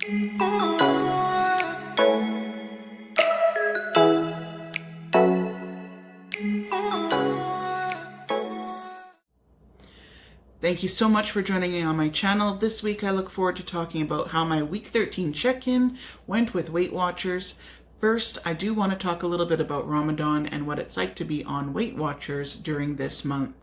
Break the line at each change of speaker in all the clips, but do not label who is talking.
Thank you so much for joining me on my channel. This week I look forward to talking about how my week 13 check-in went with Weight Watchers. First, I do want to talk a little bit about Ramadan and what it's like to be on Weight Watchers during this month.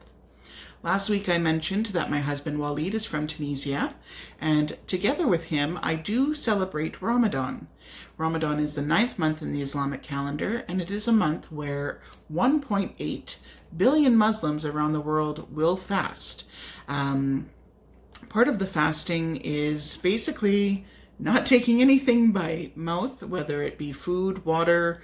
Last week I mentioned that my husband Walid is from Tunisia, and together with him I do celebrate Ramadan. Ramadan is the 9th month in the Islamic calendar, and it is a month where 1.8 billion Muslims around the world will fast. Part of the fasting is basically not taking anything by mouth, whether it be food, water,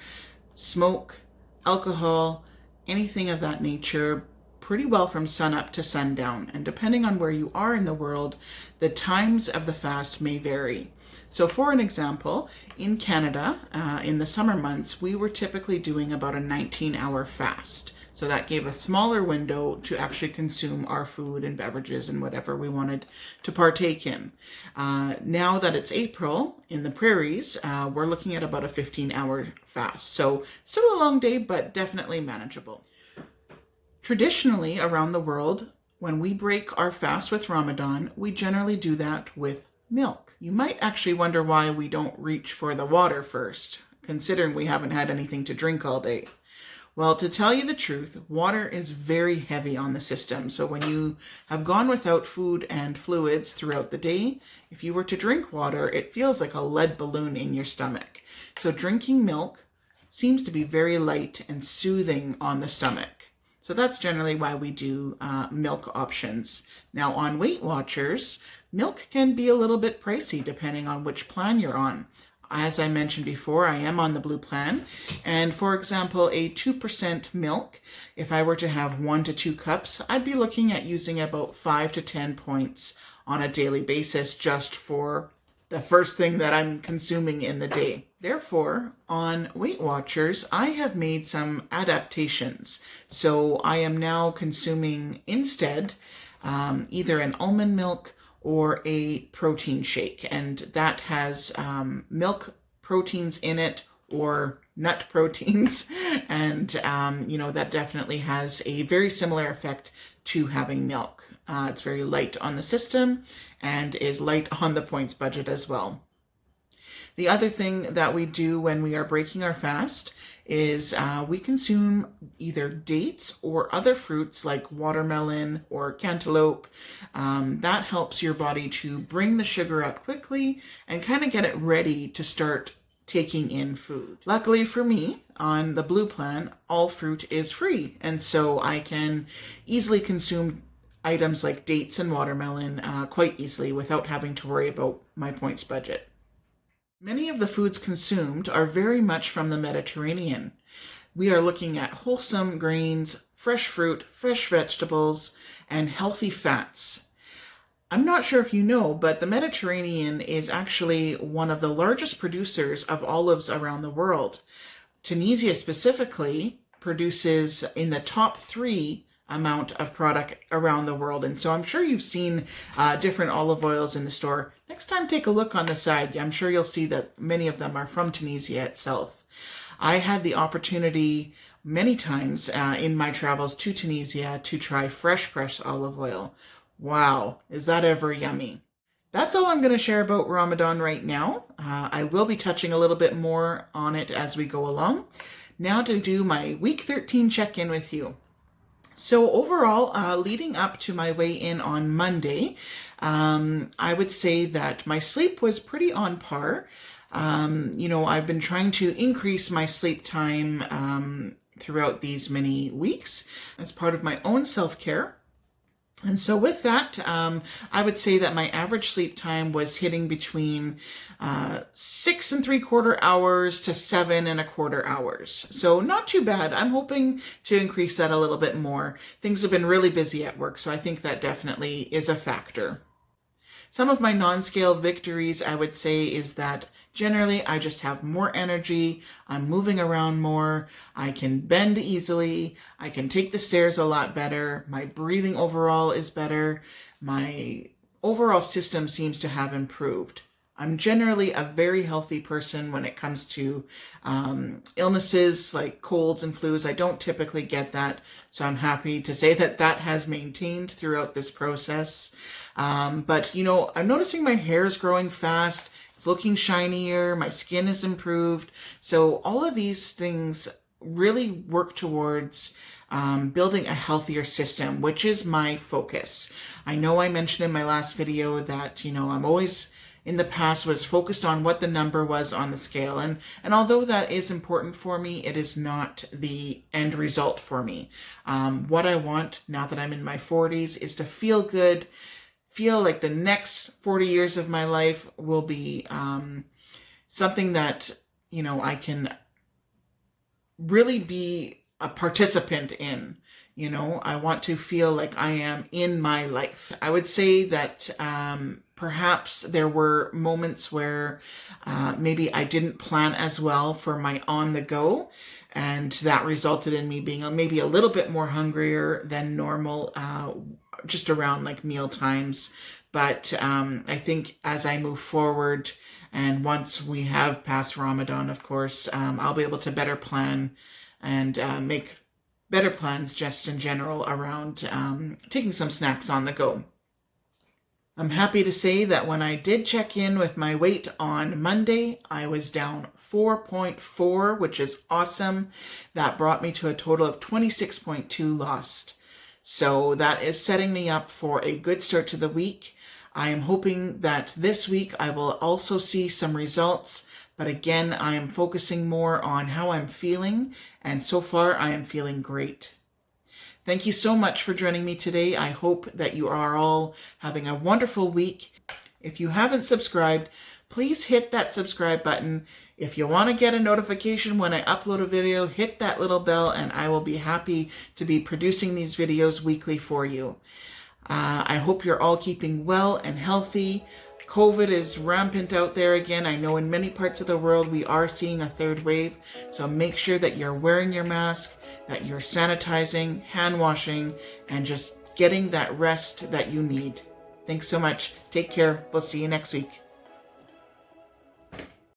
smoke, alcohol, anything of that nature, pretty well from sun up to sundown. And depending on where you are in the world, the times of the fast may vary. So for an example, in Canada, in the summer months, we were typically doing about a 19-hour fast. So that gave a smaller window to actually consume our food and beverages and whatever we wanted to partake in. Now that it's April in the prairies, we're looking at about a 15-hour fast. So still a long day, but definitely manageable. Traditionally around the world, when we break our fast with Ramadan, we generally do that with milk. You might actually wonder why we don't reach for the water first, considering we haven't had anything to drink all day. Well, to tell you the truth, water is very heavy on the system. So when you have gone without food and fluids throughout the day, if you were to drink water, it feels like a lead balloon in your stomach. So drinking milk seems to be very light and soothing on the stomach. So that's generally why we do milk options. Now on Weight Watchers, milk can be a little bit pricey depending on which plan you're on. As I mentioned before, I am on the blue plan. And for example, a 2% milk, if I were to have 1 to 2 cups, I'd be looking at using about 5 to 10 points on a daily basis just for the first thing that I'm consuming in the day. Therefore, on Weight Watchers, I have made some adaptations. So I am now consuming instead either an almond milk or a protein shake, and that has milk proteins in it or nut proteins, and that definitely has a very similar effect to having milk. It's very light on the system and is light on the points budget as well. The other thing that we do when we are breaking our fast is we consume either dates or other fruits like watermelon or cantaloupe. That helps your body to bring the sugar up quickly and kind of get it ready to start taking in food. Luckily for me, on the blue plan, all fruit is free, and so I can easily consume items like dates and watermelon quite easily without having to worry about my points budget. Many of the foods consumed are very much from the Mediterranean. We are looking at wholesome grains, fresh fruit, fresh vegetables, and healthy fats. I'm not sure if you know, but the Mediterranean is actually one of the largest producers of olives around the world. Tunisia specifically produces in the top 3 amount of product around the world. And so I'm sure you've seen different olive oils in the store. Next time, take a look on the side. I'm sure you'll see that many of them are from Tunisia itself. I had the opportunity many times in my travels to Tunisia to try fresh olive oil. Wow, is that ever yummy? That's all I'm going to share about Ramadan right now. I will be touching a little bit more on it as we go along. Now to do my week 13 check-in with you. So overall, leading up to my weigh-in on Monday, I would say that my sleep was pretty on par. I've been trying to increase my sleep time throughout these many weeks as part of my own self-care. And so with that, I would say that my average sleep time was hitting between 6 3/4 hours to 7 1/4 hours. So not too bad. I'm hoping to increase that a little bit more. Things have been really busy at work, so I think that definitely is a factor. Some of my non-scale victories, I would say, is that generally I just have more energy, I'm moving around more, I can bend easily, I can take the stairs a lot better, my breathing overall is better, my overall system seems to have improved. I'm generally a very healthy person when it comes to illnesses like colds and flus. I don't typically get that, so I'm happy to say that that has maintained throughout this process. But, you know, I'm noticing my hair is growing fast. It's looking shinier. My skin is improved. So all of these things really work towards building a healthier system, which is my focus. I know I mentioned in my last video that, you know, I'm always in the past was focused on what the number was on the scale. And although that is important for me, it is not the end result for me. What I want now that I'm in my 40s is to feel good, feel like the next 40 years of my life will be something that, you know, I can really be a participant in. You know, I want to feel like I am in my life. I would say that perhaps there were moments where maybe I didn't plan as well for my on the go, and that resulted in me being maybe a little bit more hungrier than normal just around like meal times. But I think as I move forward, and once we have passed Ramadan, of course, I'll be able to better plan and make better plans just in general around taking some snacks on the go. I'm happy to say that when I did check in with my weight on Monday, I was down 4.4, which is awesome. That brought me to a total of 26.2 lost. So that is setting me up for a good start to the week. I am hoping that this week I will also see some results, but again, I am focusing more on how I'm feeling, and so far I am feeling great. Thank you so much for joining me today. I hope that you are all having a wonderful week. If you haven't subscribed, please hit that subscribe button. If you want to get a notification when I upload a video, hit that little bell, and I will be happy to be producing these videos weekly for you. I hope you're all keeping well and healthy. COVID is rampant out there again. I know in many parts of the world we are seeing a third wave, so make sure that you're wearing your mask, that you're sanitizing, hand washing, and just getting that rest that you need. Thanks so much. Take care. We'll see you next week.